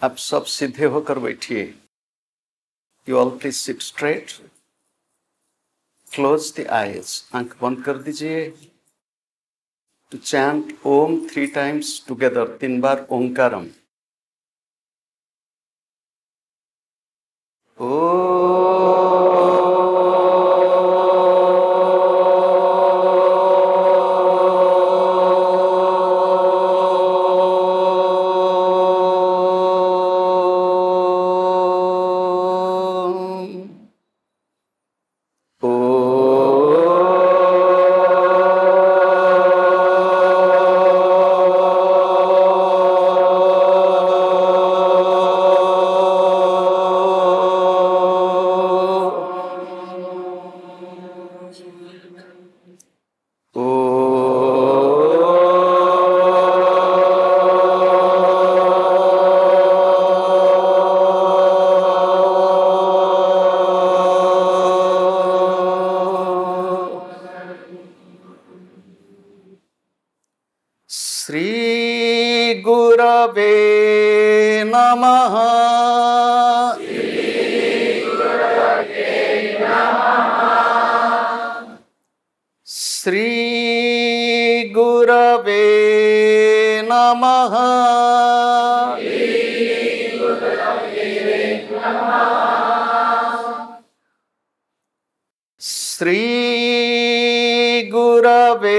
आप सब सीधे होकर बैठिए। You all please sit straight, close the eyes, आंख बंद कर दीजिए। To chant Om 3 times together, 3 बार ओंकारम। श्री गुरवे नमः। श्री गुरवे नमः। श्री गुरवे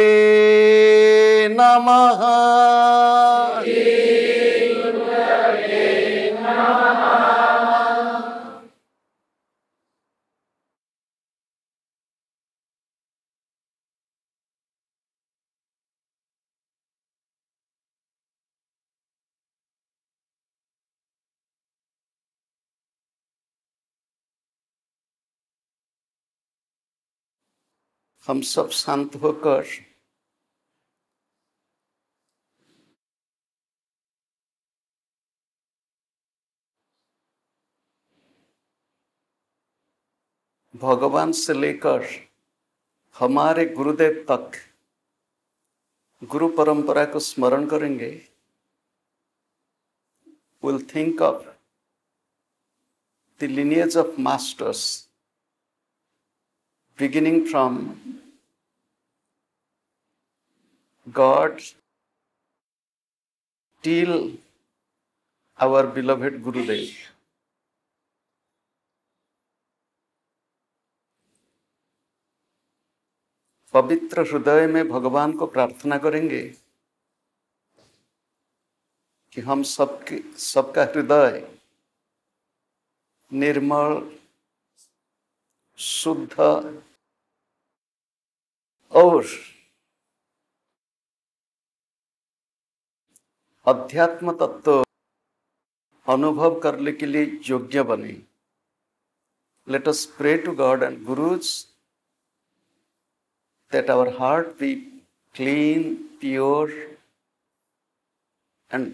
नमः। हम सब शांत होकर भगवान से लेकर हमारे गुरुदेव तक गुरु परंपरा को स्मरण करेंगे। We'll think of the lineage of masters, beginning from God till our beloved Gurudev. पवित्र हृदय में भगवान को प्रार्थना करेंगे कि हम सबका हृदय निर्मल, शुद्ध और अध्यात्म तत्व अनुभव करने के लिए योग्य बने। Let us pray to God and Gurus that our heart be clean, pure, and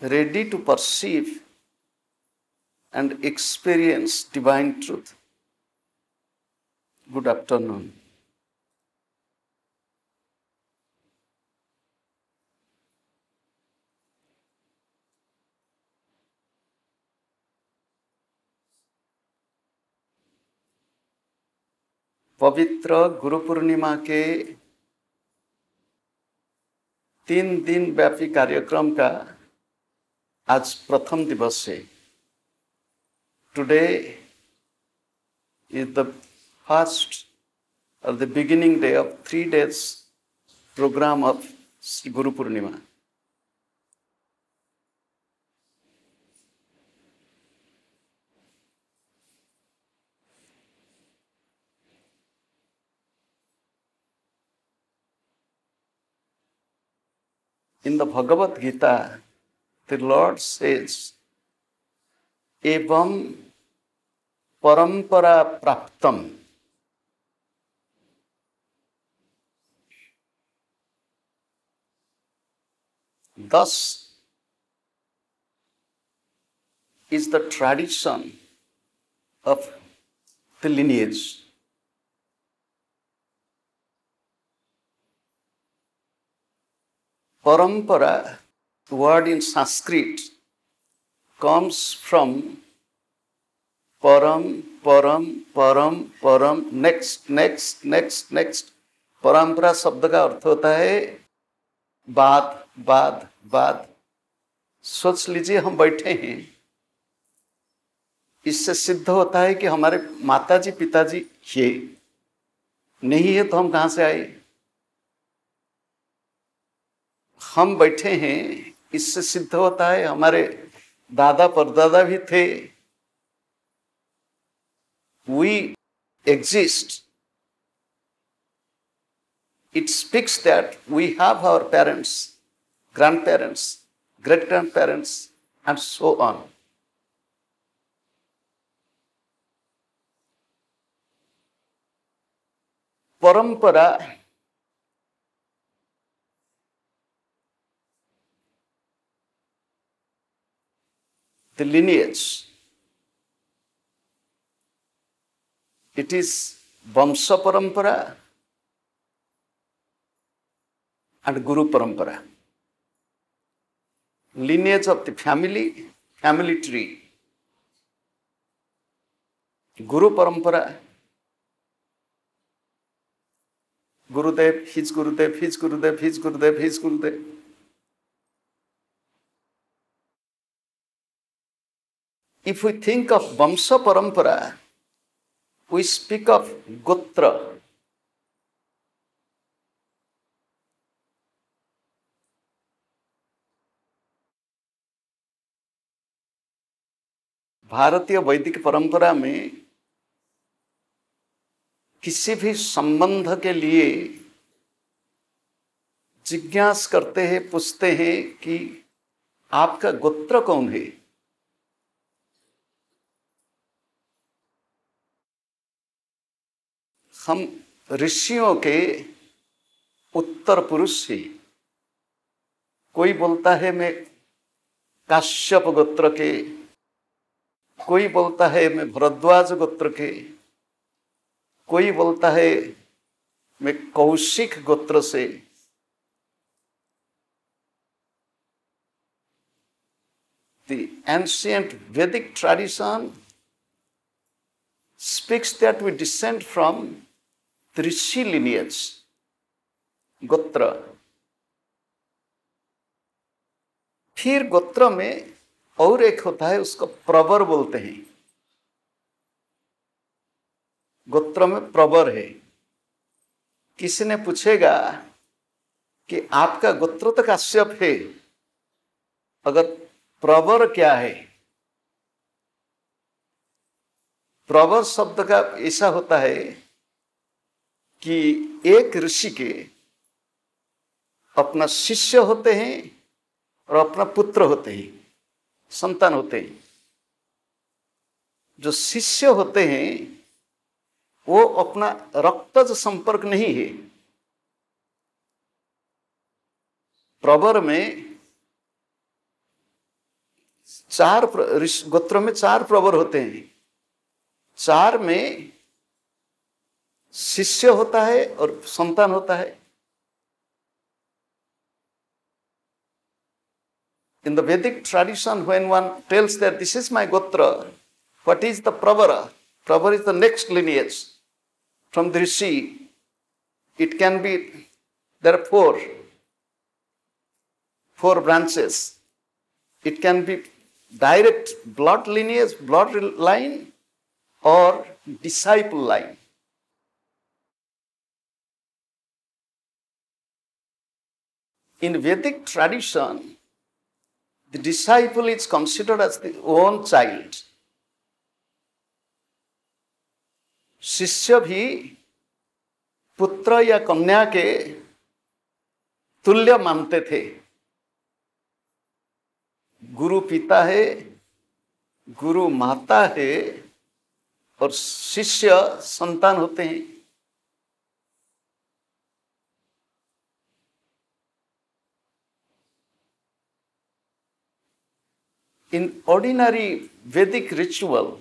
ready to perceive and experience divine truth. Good afternoon. पवित्र गुरु पूर्णिमा के 3 दिन व्यापी कार्यक्रम का आज प्रथम दिवस है। टुडे इज द फर्स्ट और the beginning day of 3 days program of Guru Purnima. In the Bhagavad Gita, the Lord says, Evam parampara praptam. Thus is the tradition of the lineage. Parampara word in Sanskrit comes from param, param, param, param, next, next, next, next. परंपरा शब्द का अर्थ होता है बाद, बाद, बाद. सोच लीजिए हम बैठे हैं, इससे सिद्ध होता है कि हमारे माताजी पिताजी ये नहीं है तो हम कहां से आए. हम बैठे हैं, इससे सिद्ध होता है हमारे दादा परदादा भी थे. We exist. It speaks that we have our parents, grandparents, great-grandparents, and so on. परंपरा the lineage. It is Vamsa Parampara and Guru Parampara. Lineage of the family, family tree. Guru Parampara, Gurudev, his Gurudev, his Gurudev, his Gurudev, his Gurudev. If we think of Vamsa Parampara, we speak of Gotra. भारतीय वैदिक परंपरा में किसी भी संबंध के लिए जिज्ञास करते हैं, पूछते हैं कि आपका गोत्र कौन है. हम ऋषियों के उत्तर पुरुष हैं. कोई बोलता है मैं काश्यप गोत्र के, कोई बोलता है मैं भरद्वाज गोत्र के, कोई बोलता है मैं कौशिक गोत्र से. The ancient Vedic tradition speaks that we descend from the Rishi lineage, गोत्र. फिर गोत्र में और एक होता है, उसको प्रवर बोलते हैं. गोत्र में प्रवर है. किसी ने पूछेगा कि आपका गोत्र तो काश्यप है, अगर प्रवर क्या है. प्रवर शब्द का ऐसा होता है कि एक ऋषि के अपना शिष्य होते हैं और अपना पुत्र होते हैं, संतान होते हैं. जो शिष्य होते हैं वो अपना रक्तज संपर्क नहीं है. प्रवर में गोत्र में 4 प्रवर होते हैं. 4 में शिष्य होता है और संतान होता है. In the Vedic tradition, when one tells that this is my gotra, what is the pravara? Pravara is the next lineage from the rishi. It can be, there are 4 branches. It can be direct blood lineage, blood line, or disciple line. In Vedic tradition, the disciple is considered as the own child. शिष्य भी पुत्र या कन्या के तुल्य मानते थे. गुरु पिता है, गुरु माता है और शिष्य संतान होते हैं. In ordinary Vedic ritual,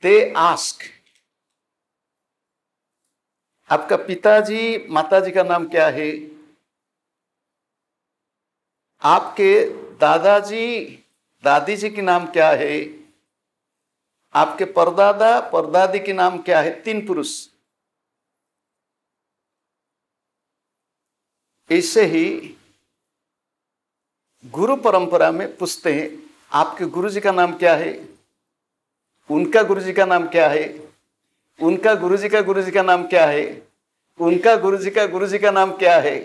they ask, आपका पिताजी माताजी का नाम क्या है? आपके दादाजी दादी जी के नाम क्या है, आपके परदादा परदादी के नाम क्या है, 3 पुरुष। ऐसे ही गुरु परंपरा में पूछते हैं आपके गुरुजी का नाम क्या है, उनका गुरुजी का नाम क्या है, उनका गुरुजी का गुरुजी का नाम क्या है, उनका गुरुजी का गुरुजी का नाम क्या है।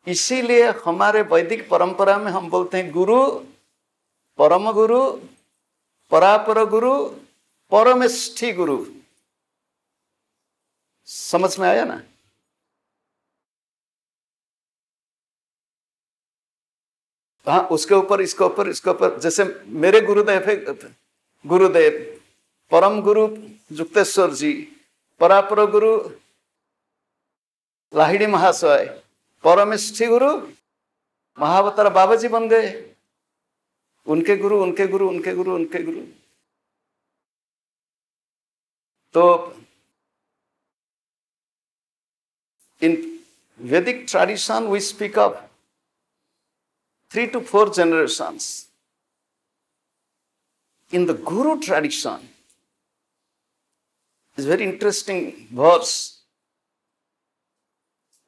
इसीलिए हमारे वैदिक परंपरा में हम बोलते हैं गुरु, परम गुरु, परापर गुरु, परमेष्ठी गुरु। समझ में आया ना? हाँ, उसके ऊपर इसके ऊपर इसके ऊपर, जैसे मेरे गुरुदेव है गुरुदेव परम गुरु युक्तेश्वर जी, परापर गुरु लाहिड़ी महाशय, परमेष्ठी गुरु महावतार बाबा जी बन गए, उनके गुरु उनके गुरु उनके गुरु उनके गुरु। तो in Vedic tradition we speak of 3 to 4 generations. In the Guru tradition, is very interesting verse.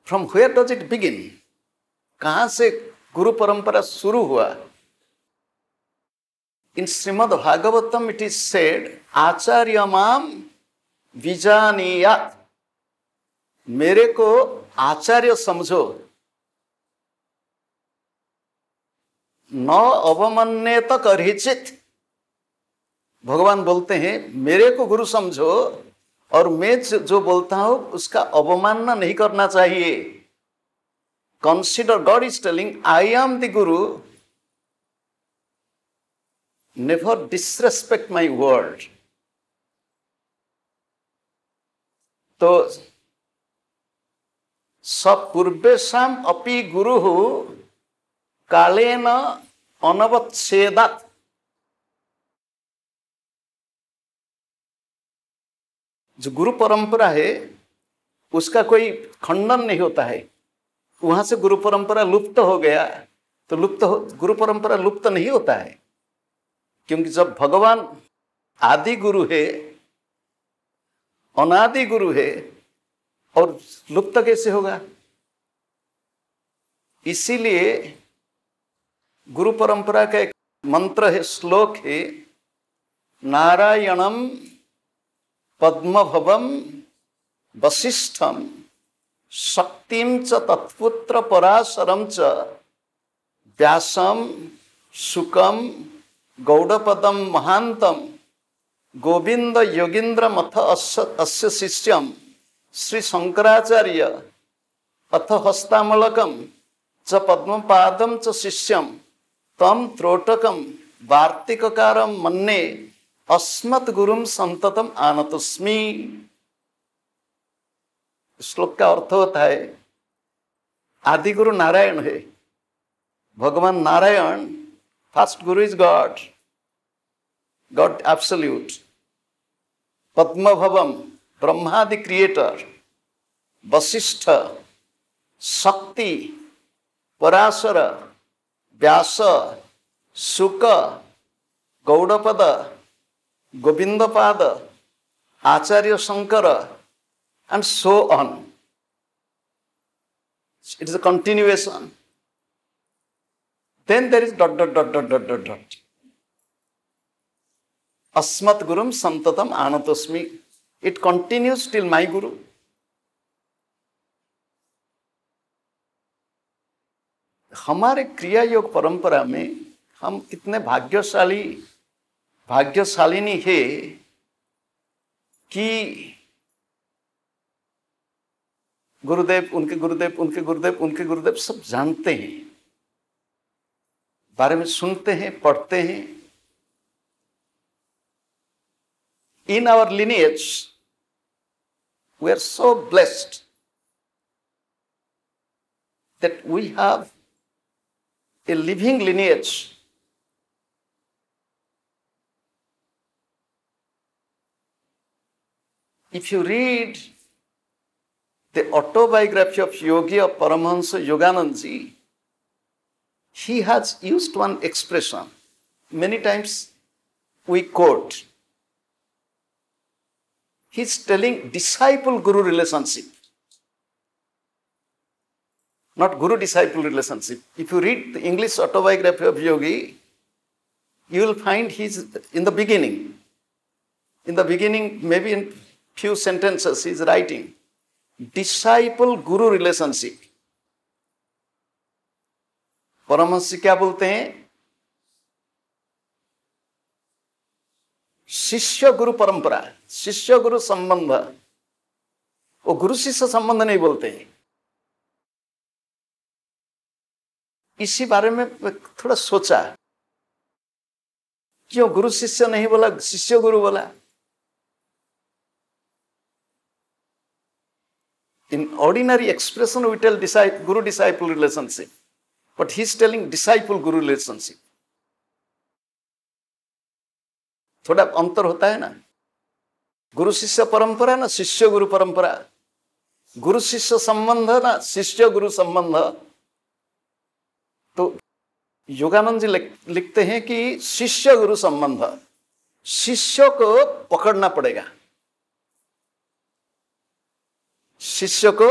From where does it begin? कहाँ से गुरु परंपरा शुरू हुआ? In Srimad Bhagavatam it is said, आचार्य माम विजानीयात, मेरे को आचार्य समझो, न अवमन्येत करिचित। भगवान बोलते हैं मेरे को गुरु समझो और मैं जो बोलता हूं उसका अवमानना नहीं करना चाहिए। Consider, God is telling I am the Guru, never disrespect my word. तो सपूर्वेशम अपि गुरु कालेन अनवच्छेदात्। जो गुरु परंपरा है उसका कोई खंडन नहीं होता है। वहां से गुरु परंपरा लुप्त हो गया तो गुरु परंपरा लुप्त नहीं होता है, क्योंकि जब भगवान आदि गुरु है, अनादि गुरु है, और लुप्त कैसे होगा? इसीलिए गुरु परंपरा का एक मंत्र है, श्लोक है, नारायणम पद्मभवम वसिष्ठम शक्तिम च तत्पुत्र पराशरम च व्यासम शुकम गौड़पदम महांतम गोविंद योगींद्र मथ अस्य शिष्यम श्री शंकराचार्य अथ हस्तामलकम च पद्मपादम च शिष्यम तम त्रोटकम वार्तिककारम मन्ने अस्मत् गुरुम संततम आनतोस्मि। श्लोक का अर्थ होता है आदि गुरु नारायण है, भगवान Narayan, first guru is god, god absolute. Padmabhavam Brahma the creator, Vashishtha Shakti, Parashar Vyas, Shuk, गौड़पद, Govindapada, Acharya Shankar, and so on. It is a continuation. Then there is ... Asmat gurum santatam anatosmi. It continues till my guru. हमारे क्रिया योग परंपरा में हम कितने भाग्यशालिनी है कि गुरुदेव, उनके गुरुदेव, उनके गुरुदेव, उनके गुरुदेव सब जानते हैं, बारे में सुनते हैं, पढ़ते हैं। In our lineage, we are so blessed that we have a living lineage. If you read the autobiography of Yogi of Paramahansa Yogananda ji, he has used one expression. Many times we quote. He's telling disciple-guru relationship, not guru-disciple relationship. If you read the English autobiography of Yogi, you will find he's in the beginning. In the beginning, maybe in few sentences, he's writing disciple-guru relationship. Paramhans क्या बोलते हैं? शिष्य गुरु परंपरा, शिष्य गुरु संबंध. वो गुरु शिष्य संबंध नहीं बोलते हैं. इसी बारे में थोड़ा सोचा, क्यों गुरु शिष्य नहीं बोला, शिष्य गुरु बोला? In ordinary expression we tell guru disciple relationship, but he is telling disciple guru relationship. थोड़ा अंतर होता है ना. गुरु शिष्य परंपरा ना शिष्य गुरु परंपरा, गुरु शिष्य संबंध ना शिष्य गुरु संबंध. तो योगानंद जी लिखते हैं कि शिष्य गुरु संबंध, शिष्य को पकड़ना पड़ेगा, शिष्य को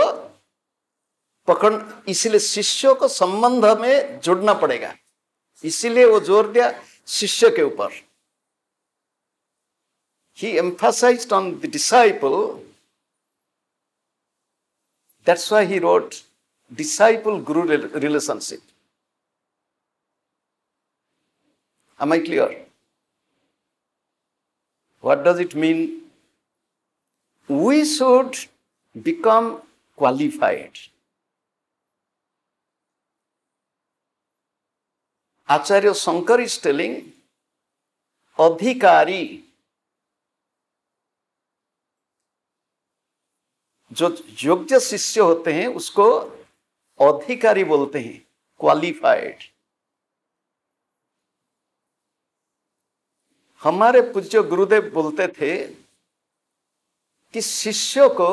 पकड़, इसीलिए शिष्यों को संबंध में जुड़ना पड़ेगा. इसीलिए वो जोर दिया शिष्य के ऊपर. He emphasized on the disciple. That's why he wrote disciple-guru relationship. Am I clear? What does it mean? We should become qualified. Acharya Shankar is telling अधिकारी, जो योग्य शिष्य होते हैं उसको अधिकारी बोलते हैं, क्वालिफाइड. हमारे पूज्य गुरुदेव बोलते थे कि शिष्य को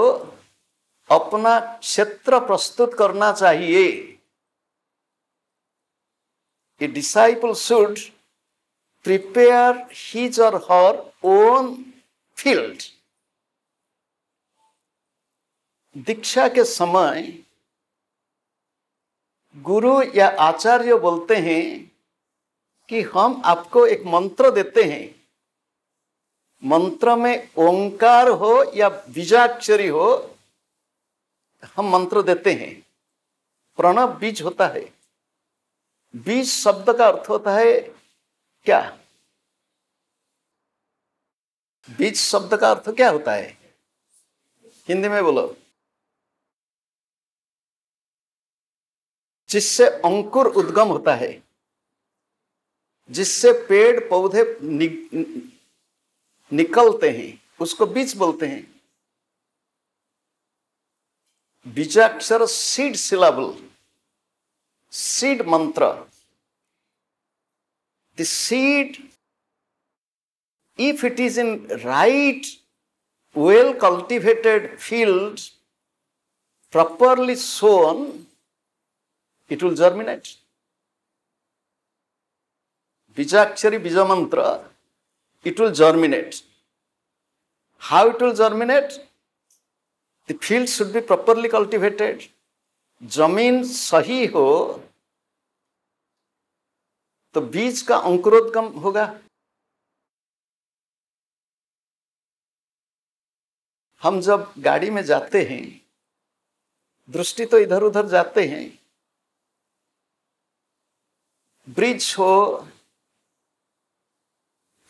अपना क्षेत्र प्रस्तुत करना चाहिए. A disciple should prepare his or her own field. दीक्षा के समय गुरु या आचार्य बोलते हैं कि हम आपको एक मंत्र देते हैं. मंत्र में ओंकार हो या बीजाक्षरी हो, हम मंत्र देते हैं. प्रणव बीज होता है. बीज शब्द का अर्थ होता है क्या? बीज शब्द का अर्थ क्या होता है? हिंदी में बोलो. जिससे अंकुर उद्गम होता है, जिससे पेड़ पौधे निकलते हैं, उसको बीज बोलते हैं. बीजाक्षर सीड सिलाबल, सीड मंत्र. The seed, if it is in right, well cultivated field, properly sown, it will germinate. Bijakshari bija mantra, it will germinate. How it will germinate? The field should be properly cultivated. जमीन सही हो तो बीज का अंकुरोद्गम होगा. हम जब गाड़ी में जाते हैं, दृष्टि तो इधर उधर जाते हैं. ब्रिज हो,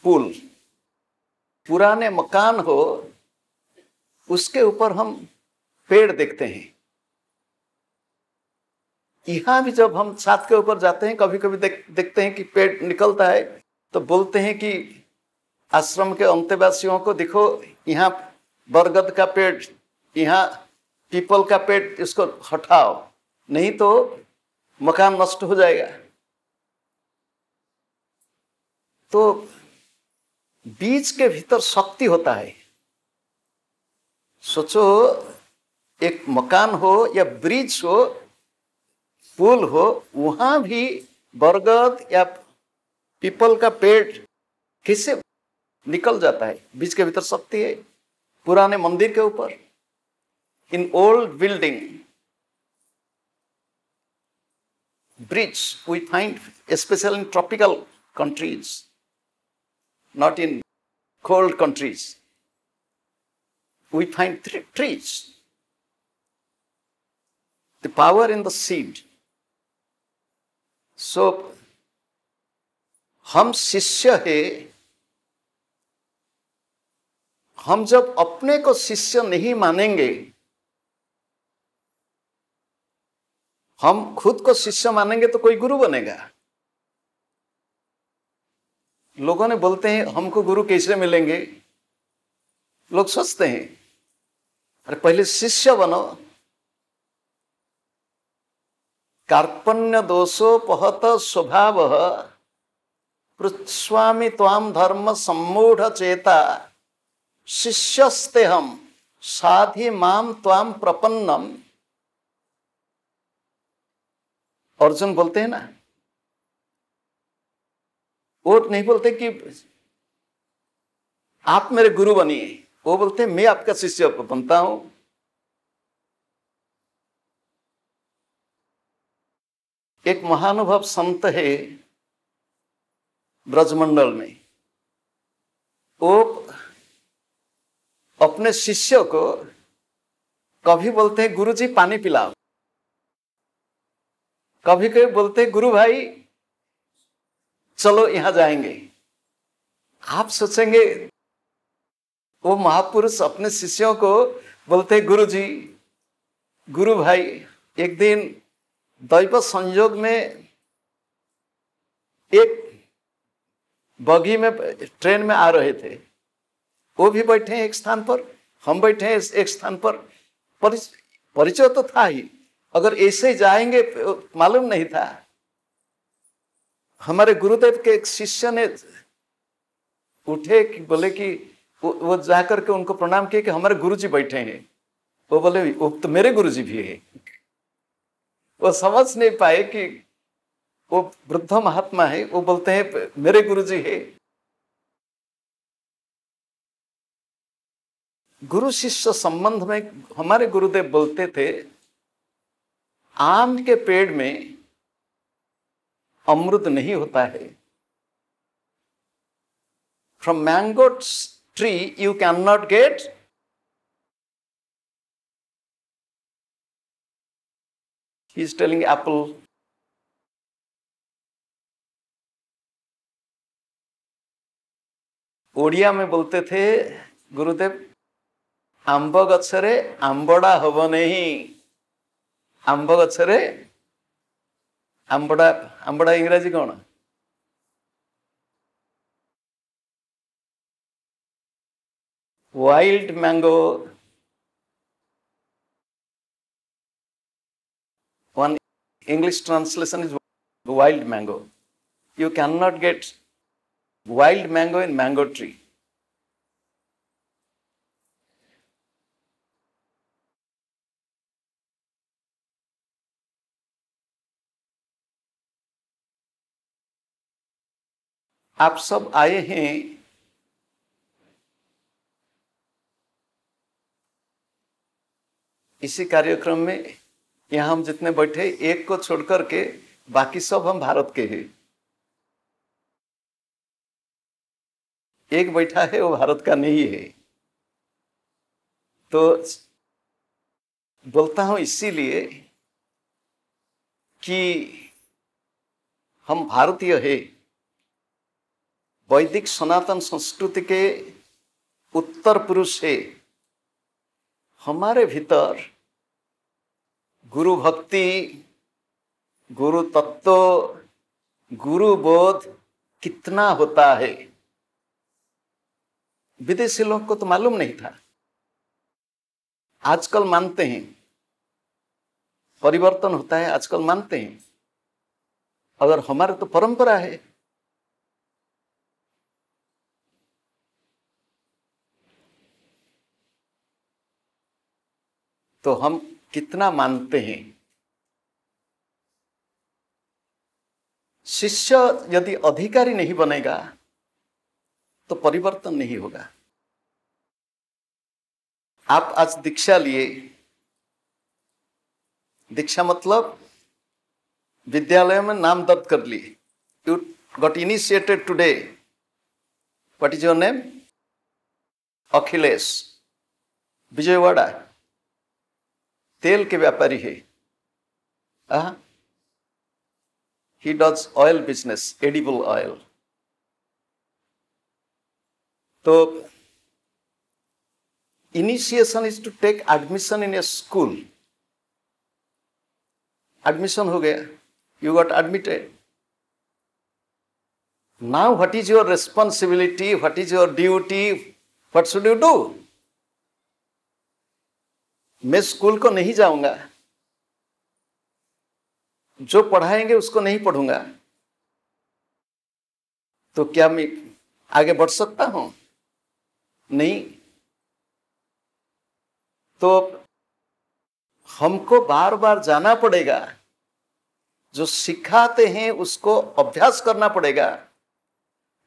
पुल, पुराने मकान हो, उसके ऊपर हम पेड़ देखते हैं. यहाँ भी जब हम छत के ऊपर जाते हैं, कभी कभी देखते हैं कि पेड़ निकलता है, तो बोलते हैं कि आश्रम के अंतेवासियों को देखो, यहाँ बरगद का पेड़, यहाँ पीपल का पेड़, इसको हटाओ, नहीं तो मकान नष्ट हो जाएगा. तो बीज के भीतर शक्ति होता है. सोचो, एक मकान हो या ब्रिज हो, पुल हो, वहां भी बरगद या पीपल का पेड़ कैसे निकल जाता है? बीज के भीतर शक्ति है। पुराने मंदिर के ऊपर, in old building, bridge we find special in tropical countries, not in cold countries. We find trees. The power in the seed. So, हम शिष्य हैं। हम जब अपने को शिष्य नहीं मानेंगे, हम खुद को शिष्य मानेंगे तो कोई गुरु बनेगा। लोगों ने बोलते हैं हमको गुरु कैसे मिलेंगे? लोग सोचते हैं अरे पहले शिष्य बनो। कार्पण्य दोषोपहत स्वभाव पृच्छ्वामि त्वाम धर्म सम्मूढ़ चेता शिष्यस्ते हम साधि माम त्वाम प्रपन्नम। अर्जुन बोलते हैं ना, वो नहीं बोलते कि आप मेरे गुरु बनिए, वो बोलते हैं मैं आपका शिष्य बनता हूं। एक महानुभव संत है ब्रजमंडल में, वो अपने शिष्य को कभी बोलते हैं गुरु जी पानी पिलाओ, कभी कभी बोलते हैं गुरु भाई चलो यहां जाएंगे। आप सोचेंगे वो महापुरुष अपने शिष्यों को बोलते हैं गुरु जी, गुरु भाई। एक दिन दैव संयोग में एक बगी में ट्रेन में आ रहे थे, वो भी बैठे हैं एक स्थान पर, हम बैठे हैं एक स्थान पर। परिचय तो था ही, अगर ऐसे ही जाएंगे मालूम नहीं था। हमारे गुरुदेव के एक शिष्य ने उठे कि बोले कि वो जाकर के उनको प्रणाम किए कि हमारे गुरुजी बैठे हैं। वो बोले वो तो मेरे गुरुजी भी है। वो समझ नहीं पाए कि वो वृद्ध महात्मा है, वो बोलते हैं मेरे गुरुजी है। गुरु शिष्य संबंध में हमारे गुरुदेव बोलते थे आम के पेड़ में अमृत नहीं होता है। From mango tree you cannot get he is telling apple. Odia में बोलते थे गुरुदेव आंब गछरे आंबड़ा हब नहीं। आंब गछरे आंबड़ा, आंबड़ा इंग्राजी कौन? Wild mango. One English translation is wild mango. You cannot get wild mango in mango tree. आप सब आए हैं इसी कार्यक्रम में। यहां हम जितने बैठे एक को छोड़कर के बाकी सब हम भारत के हैं। एक बैठा है वो भारत का नहीं है। तो बोलता हूं इसीलिए कि हम भारतीय हैं। वैदिक सनातन संस्कृति के उत्तर पुरुष है। हमारे भीतर गुरु भक्ति, गुरु तत्व, गुरु बोध कितना होता है, विदेशी लोग को तो मालूम नहीं था। आजकल मानते हैं, परिवर्तन होता है, आजकल मानते हैं। अगर हमारे तो परंपरा है। तो हम कितना मानते हैं? शिष्य यदि अधिकारी नहीं बनेगा तो परिवर्तन नहीं होगा। आप आज दीक्षा लिए, दीक्षा मतलब विद्यालय में नाम दर्ज कर लिए। You got initiated today. What is your name? Akhilesh. Vijayawada तेल के व्यापारी है। He does oil business, edible oil. तो initiation is to take admission in a school. Admission हो गया, you got admitted. Now what is your responsibility? What is your duty? What should you do? मैं school को नहीं जाऊंगा, जो पढ़ाएंगे उसको नहीं पढ़ूंगा, तो क्या मैं आगे बढ़ सकता हूं? नहीं। तो हमको बार बार जाना पड़ेगा, जो सिखाते हैं उसको अभ्यास करना पड़ेगा।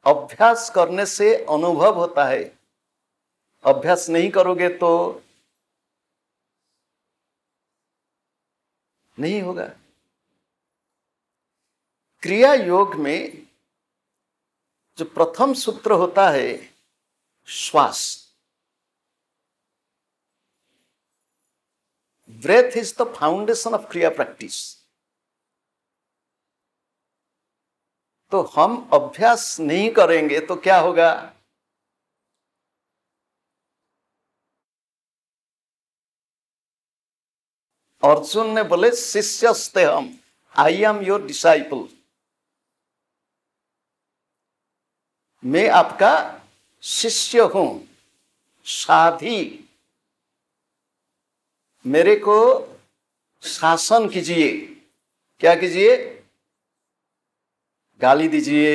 अभ्यास करने से अनुभव होता है। अभ्यास नहीं करोगे तो नहीं होगा। क्रिया योग में जो प्रथम सूत्र होता है श्वास, breath is the foundation of kriya practice. तो हम अभ्यास नहीं करेंगे तो क्या होगा? अर्जुन ने बोले शिष्यस्ते हम, आई एम योर डिसाइपल। मैं आपका शिष्य हूं, साधी। मेरे को शासन कीजिए। क्या कीजिए? गाली दीजिए,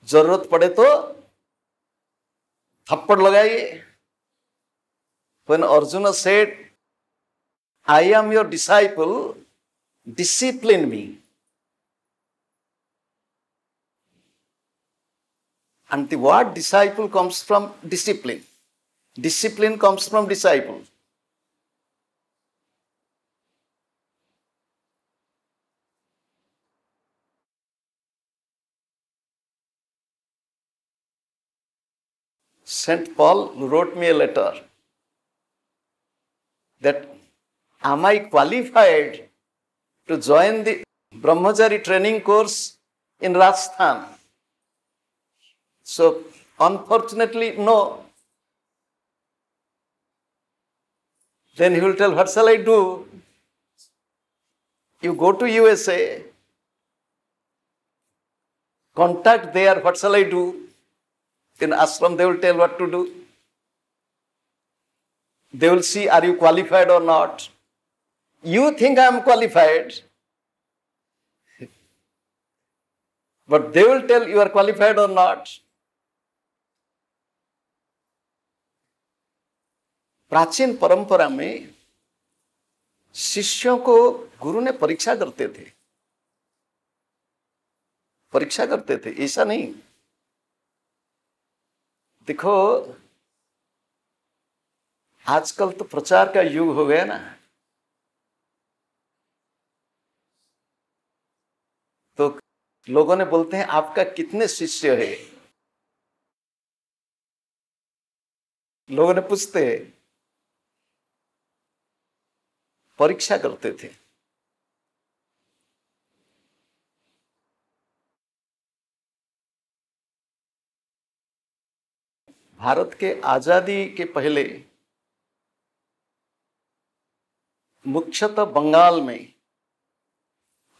जरूरत पड़े तो थप्पड़ लगाइए। When Arjuna said, I am your disciple, discipline me. And the word disciple comes from discipline. Discipline comes from disciple. Saint Paul wrote me a letter that am I qualified to join the Brahmachari training course in Rajasthan? So unfortunately, no. Then he will tell, what shall I do? You go to USA, contact there, what shall I do? In ashram, they will tell what to do. They will see, are you qualified or not? You think I am qualified, but they will tell you are qualified or not. प्राचीन परंपरा में शिष्यों को गुरु ने परीक्षा करते थे। परीक्षा करते थे, ऐसा नहीं। देखो, आजकल तो प्रचार का युग हो गया ना, तो लोगों ने बोलते हैं आपका कितने शिष्य है। लोगों ने पूछते हैं, परीक्षा करते थे। भारत के आजादी के पहले मुख्यतः बंगाल में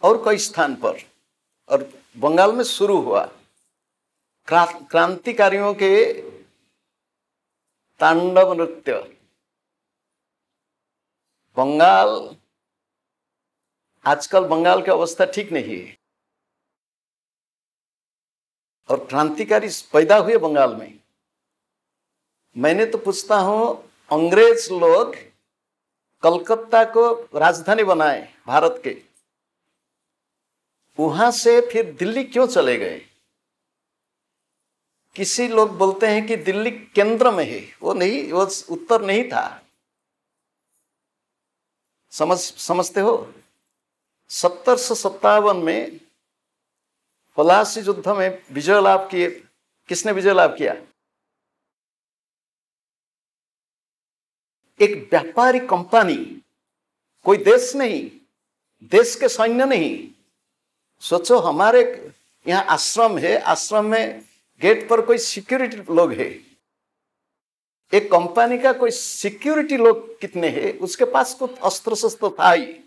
और कई स्थान पर, और बंगाल में शुरू हुआ क्रांतिकारियों के तांडव नृत्य। बंगाल, आजकल बंगाल की अवस्था ठीक नहीं है, और क्रांतिकारी पैदा हुए बंगाल में। मैंने तो पूछता हूं, अंग्रेज लोग कलकत्ता को राजधानी बनाए भारत के, वहां से फिर दिल्ली क्यों चले गए? किसी लोग बोलते हैं कि दिल्ली केंद्र में है, वो नहीं, वो उत्तर नहीं था। समझते हो? 1757 में पलासी युद्ध में विजय लाभ किए। किसने विजय लाभ किया? एक व्यापारी कंपनी, कोई देश नहीं, देश के सैन्य नहीं। सोचो, हमारे यहाँ आश्रम है, आश्रम में गेट पर कोई सिक्योरिटी लोग है। एक कंपनी का कोई सिक्योरिटी लोग कितने हैं? उसके पास कुछ अस्त्र शस्त्र था ही,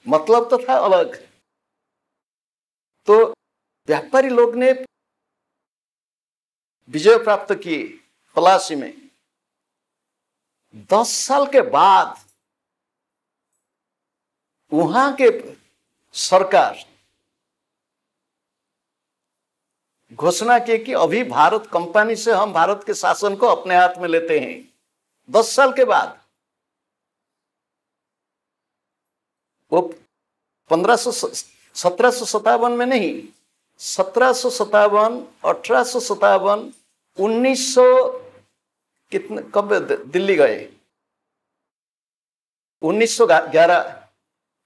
मतलब तो था अलग। तो व्यापारी लोग ने विजय प्राप्त किए पलासी में। 10 साल के बाद वहां के सरकार घोषणा की कि अभी भारत कंपनी से हम भारत के शासन को अपने हाथ में लेते हैं। 10 साल के बाद। वो 1757 में नहीं, 1757, 1857, 1900 कितने, कब दिल्ली गए? 1911।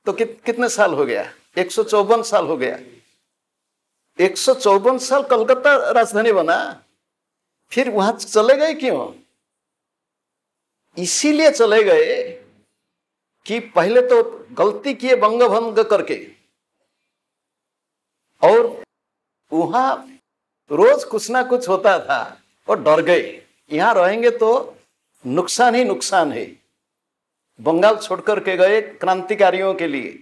तो कितने साल हो गया? 154 साल हो गया। 154 साल कलकत्ता राजधानी बना, फिर वहां चले गए क्यों? इसीलिए चले गए कि पहले तो गलती किए बंगभंग करके, और वहां रोज कुछ ना कुछ होता था और डर गए, यहां रहेंगे तो नुकसान ही नुकसान है। बंगाल छोड़कर के गए क्रांतिकारियों के लिए।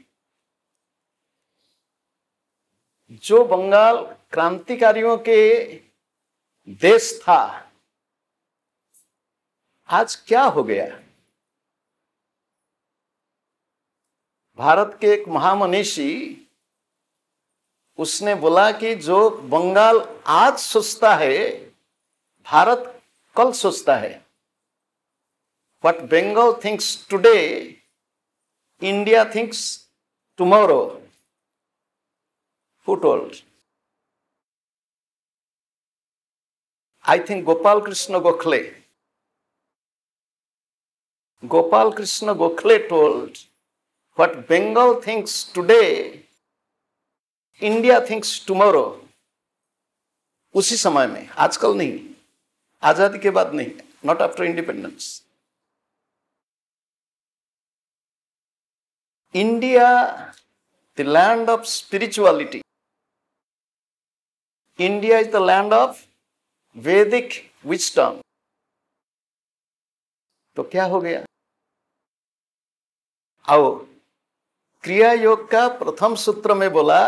जो बंगाल क्रांतिकारियों के देश था, आज क्या हो गया? भारत के एक महामनीषी, उसने बोला कि जो बंगाल आज सोचता है, भारत कल सोचता है। What Bengal thinks today, India thinks tomorrow. Who told? I think Gopal Krishna Gokhale. Gopal Krishna Gokhale told, what Bengal thinks today, India thinks tomorrow. उसी समय में, आजकल नहीं, आजादी के बाद नहीं, not after independence. India, the land of spirituality. India is the land of Vedic wisdom. तो क्या हो गया? आओ, क्रिया योग का प्रथम सूत्र में बोला,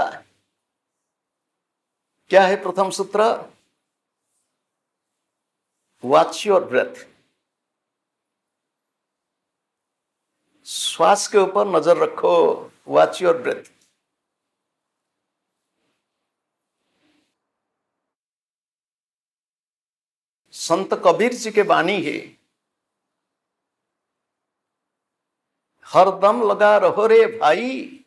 क्या है प्रथम सूत्र? Watch your breath. श्वास के ऊपर नजर रखो। Watch your breath. Sant Kabir जी के वाणी है, हरदम लगा रहो रे भाई,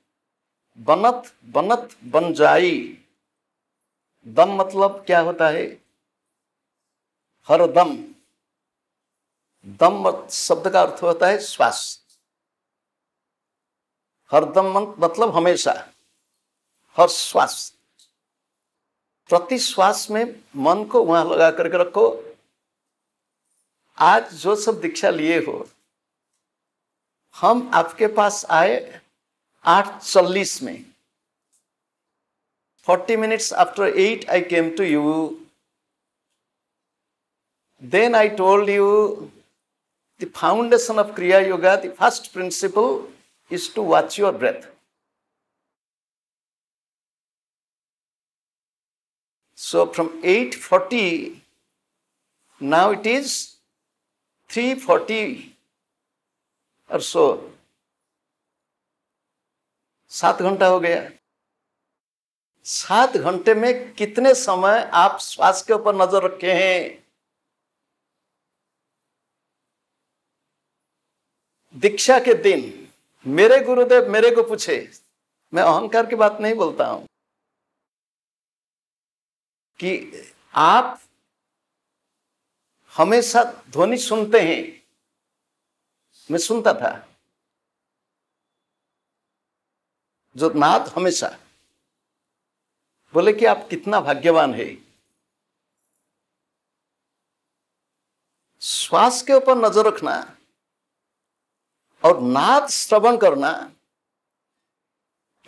बनत बनत बन जाई। दम मतलब क्या होता है? हरदम। दम शब्द का अर्थ होता है श्वास। हरदम मतलब हमेशा, हर श्वास। प्रति श्वास में मन को वहां लगा करके रखो। आज जो सब दीक्षा लिए हो, हम आपके पास आए 8:40 में। 40 minutes after 8 I came to you. Then I told you the foundation of Kriya Yoga, the first principle is to watch your breath. So from 8:40, now it is 3:40 or so. 7 घंटा हो गया। 7 घंटे में कितने समय आप श्वास के ऊपर नजर रखे हैं? दीक्षा के दिन मेरे गुरुदेव मेरे को पूछे, मैं अहंकार की बात नहीं बोलता हूं कि आप हमेशा ध्वनि सुनते हैं। मैं सुनता था जो नाद हमेशा। बोले कि आप कितना भाग्यवान है। श्वास के ऊपर नजर रखना और नाद श्रवण करना,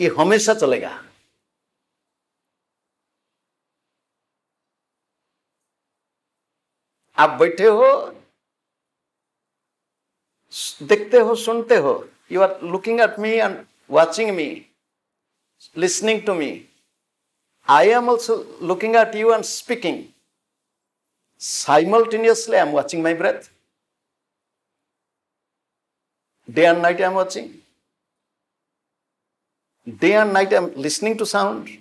ये हमेशा चलेगा। आप बैठे हो, देखते हो, सुनते हो, you are looking at me and watching me, listening to me. I am also looking at you and speaking. Simultaneously, I am watching my breath. Day and night, I am watching. Day and night, I am listening to sound.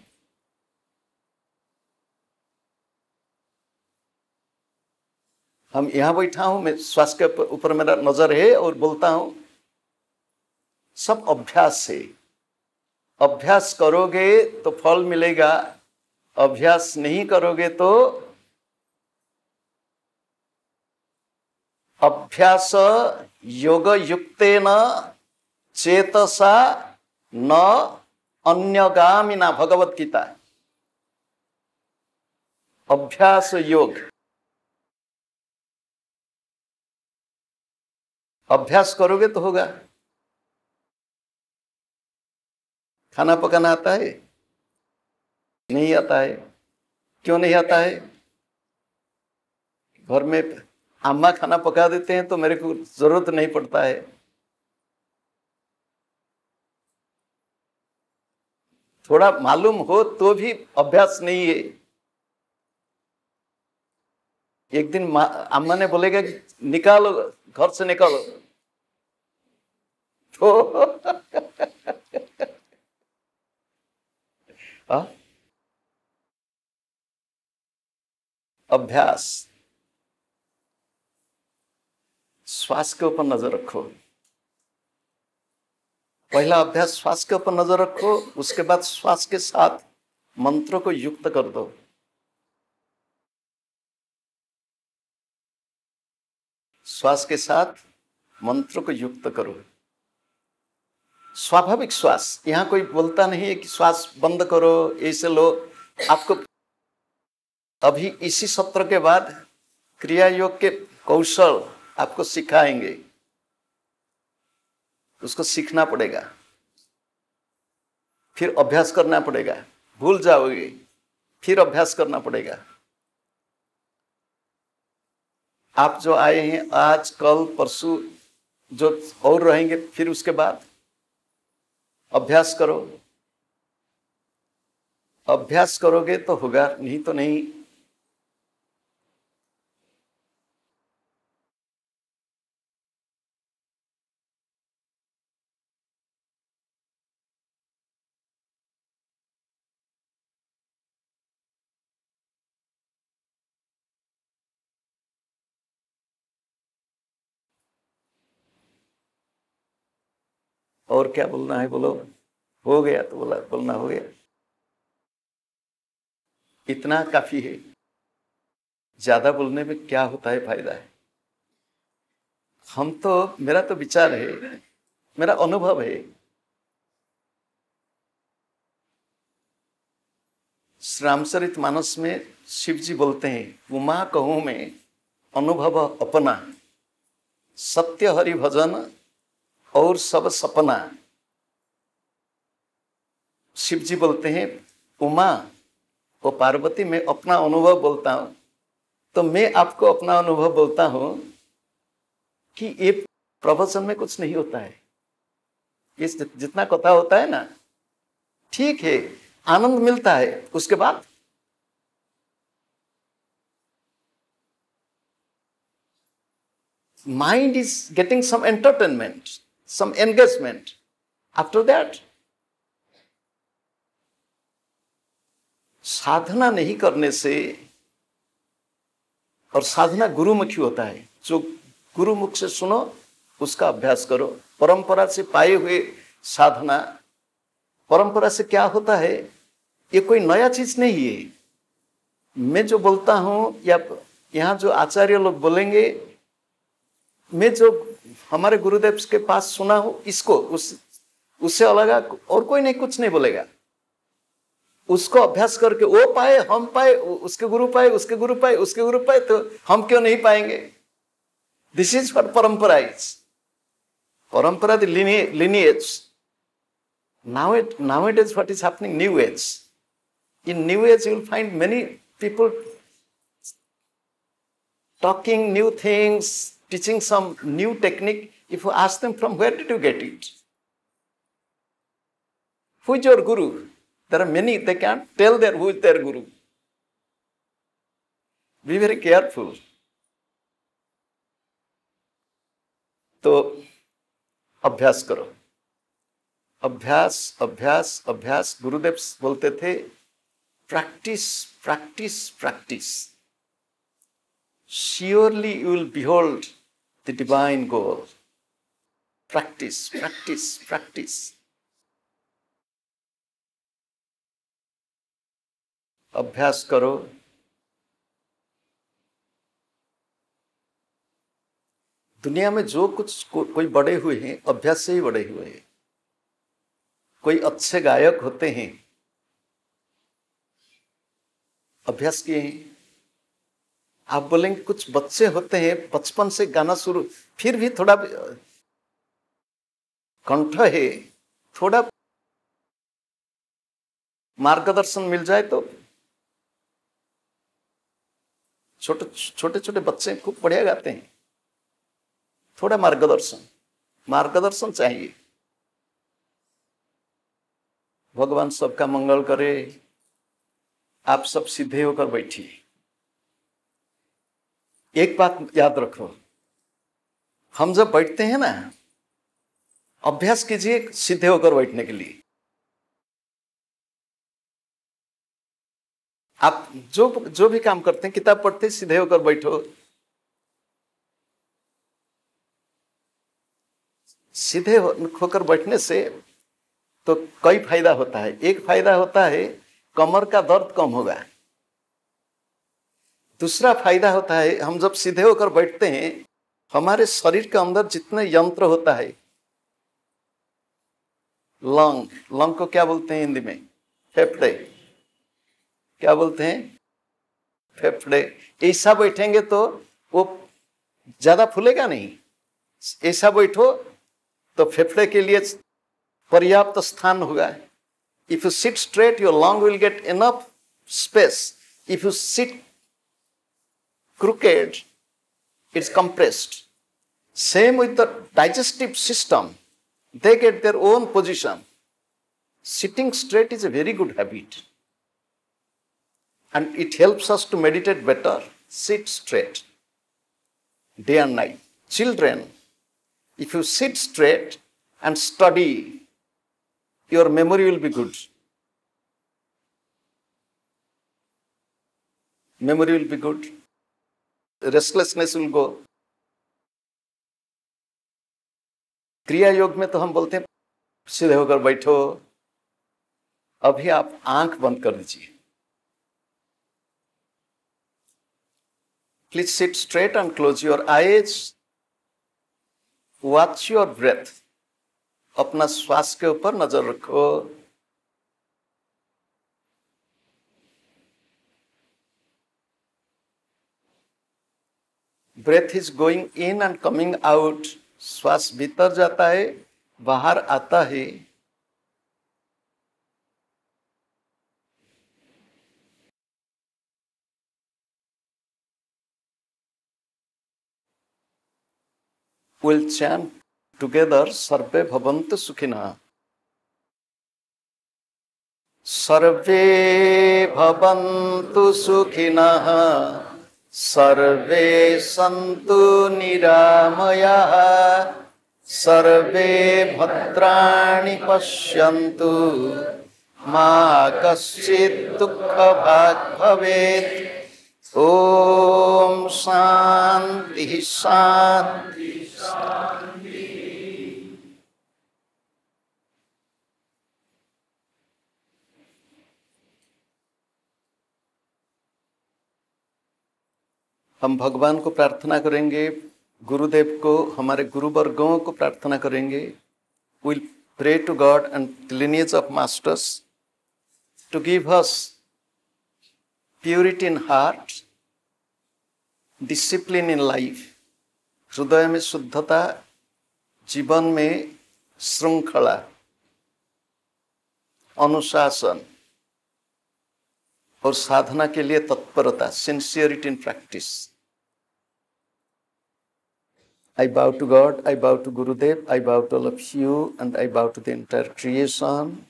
हम यहां बैठा हूं, मैं श्वास के ऊपर मेरा नजर है और बोलता हूं। सब अभ्यास है। अभ्यास करोगे तो फल मिलेगा, अभ्यास नहीं करोगे तो अभ्यास योग युक्तेन चेतसा न अन्यगामिना, भगवत गीता। अभ्यास योग, अभ्यास करोगे तो होगा। खाना पकाना आता है? नहीं आता है। क्यों नहीं आता है? घर में अम्मा खाना पका देते हैं तो मेरे को जरूरत नहीं पड़ता है। थोड़ा मालूम हो तो भी अभ्यास नहीं है। एक दिन अम्मा ने बोलेगा कि निकालो, घर से निकालो, तो अभ्यास। श्वास के ऊपर नजर रखो। पहला अभ्यास श्वास के ऊपर नजर रखो, उसके बाद श्वास के साथ मंत्रों को युक्त कर दो। श्वास के साथ मंत्रों को युक्त करो। स्वाभाविक श्वास, यहां कोई बोलता नहीं है कि श्वास बंद करो, ऐसे लो। आपको अभी इसी सत्र के बाद क्रिया योग के कौशल आपको सिखाएंगे, उसको सीखना पड़ेगा, फिर अभ्यास करना पड़ेगा। भूल जाओगे, फिर अभ्यास करना पड़ेगा। आप जो आए हैं आज, कल, परसों, जो और रहेंगे, फिर उसके बाद अभ्यास करो। अभ्यास करोगे तो होगा, नहीं तो नहीं। और क्या बोलना है बोलो। हो गया तो बोला, बोलना हो गया, इतना काफी है। ज्यादा बोलने में क्या होता है, फायदा है। हम तो, मेरा तो विचार है, मेरा अनुभव है। रामचरित मानस में शिव जी बोलते हैं, उमा कहूं में अनुभव अपना, सत्य हरि भजन और सब सपना। शिव जी बोलते हैं, उमा वो पार्वती, मैं अपना अनुभव बोलता हूं। तो मैं आपको अपना अनुभव बोलता हूं कि ये प्रवचन में कुछ नहीं होता है। ये जितना कथा होता है ना, ठीक है, आनंद मिलता है। उसके बाद mind is getting some entertainment, some engagement. After that, साधना नहीं करने से, और साधना गुरुमुखी होता है। जो गुरुमुख से सुनो, उसका अभ्यास करो। परंपरा से पाए हुए साधना परंपरा से क्या होता है, ये कोई नया चीज नहीं है। मैं जो बोलता हूं या यहाँ जो आचार्य लोग बोलेंगे, मैं जो हमारे गुरुदेव के पास सुना हूं, इसको उससे अलग और कोई नहीं, कुछ नहीं बोलेगा। उसको अभ्यास करके वो पाए, हम पाए, उसके गुरु पाए, उसके गुरु पाए, उसके गुरु पाए, तो हम क्यों नहीं पाएंगे? दिस इज व्हाट परंपरा इज। परंपरा the lineage. Nowadays what is happening, new age. In new age you will find many people talking new things, teaching some new technique. If you ask them, from where did you get it? Who is your guru? There are many, they can't tell who is their guru. Be very careful. तो अभ्यास करो, अभ्यास अभ्यास अभ्यास। गुरुदेव बोलते थे, practice practice practice, surely you will behold the divine goal. Practice, practice, practice. अभ्यास करो। दुनिया में जो कुछ कोई बड़े हुए हैं, अभ्यास से ही बड़े हुए हैं। कोई अच्छे गायक होते हैं, अभ्यास किए हैं। आप बोलेंगे कुछ बच्चे होते हैं, बचपन से गाना शुरू, फिर भी थोड़ा कंठ है, थोड़ा मार्गदर्शन मिल जाए तो। छोटे छोटे छोटे बच्चे खूब बढ़िया गाते हैं, थोड़ा मार्गदर्शन चाहिए। भगवान सबका मंगल करे। आप सब सीधे होकर बैठिए। एक बात याद रखो, हम जब बैठते हैं ना, अभ्यास कीजिए सीधे होकर बैठने के लिए। आप जो भी काम करते हैं, किताब पढ़ते सीधे होकर बैठो। सीधे होकर बैठने से तो कई फायदा होता है। एक फायदा होता है, कमर का दर्द कम होगा। दूसरा फायदा होता है, हम जब सीधे होकर बैठते हैं, हमारे शरीर के अंदर जितने यंत्र होता है, लंग को क्या बोलते हैं हिंदी में? फेफड़े। क्या बोलते हैं? फेफड़े। ऐसा बैठेंगे तो वो ज्यादा फूलेगा नहीं। ऐसा बैठो तो फेफड़े के लिए पर्याप्त स्थान होगा। If you sit straight, your lung will get enough space. If you sit crooked, it's compressed. Same with the digestive system. They get their own position. Sitting straight is a very good habit. And it helps us to meditate better. Sit straight, day and night. Children, if you sit straight and study, your memory will be good. Memory will be good. Restlessness will go. क्रिया योग में तो हम बोलते हैं सीधे होकर बैठो। अभी आप आंख बंद कर दीजिए। Please sit straight and close your eyes. Watch your breath. अपना श्वास के ऊपर नजर रखो। Breath is going in and coming out. श्वास भीतर जाता है, बाहर आता है। We'll chant together, सर्वे भवन्तु सुखिनः। सर्वे भवन्तु सुखिनः, सर्वे सन्तु निरामयाः, सर्वे भद्राणि पश्यन्तु, मा कश्चित् दुःखभाग् भवेत्। ओम शांति शांति शांति। हम भगवान को प्रार्थना करेंगे, गुरुदेव को, हमारे गुरुवर्गों को प्रार्थना करेंगे. We'll pray to God and the lineage of masters to give us purity in heart, discipline in life. हृदय में शुद्धता, जीवन में श्रृंखला, अनुशासन और साधना के लिए तत्परता, sincerity in practice. I bow to God, I bow to Gurudev, I bow to all of you, and I bow to the entire creation.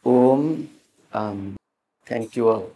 Om. Thank you all.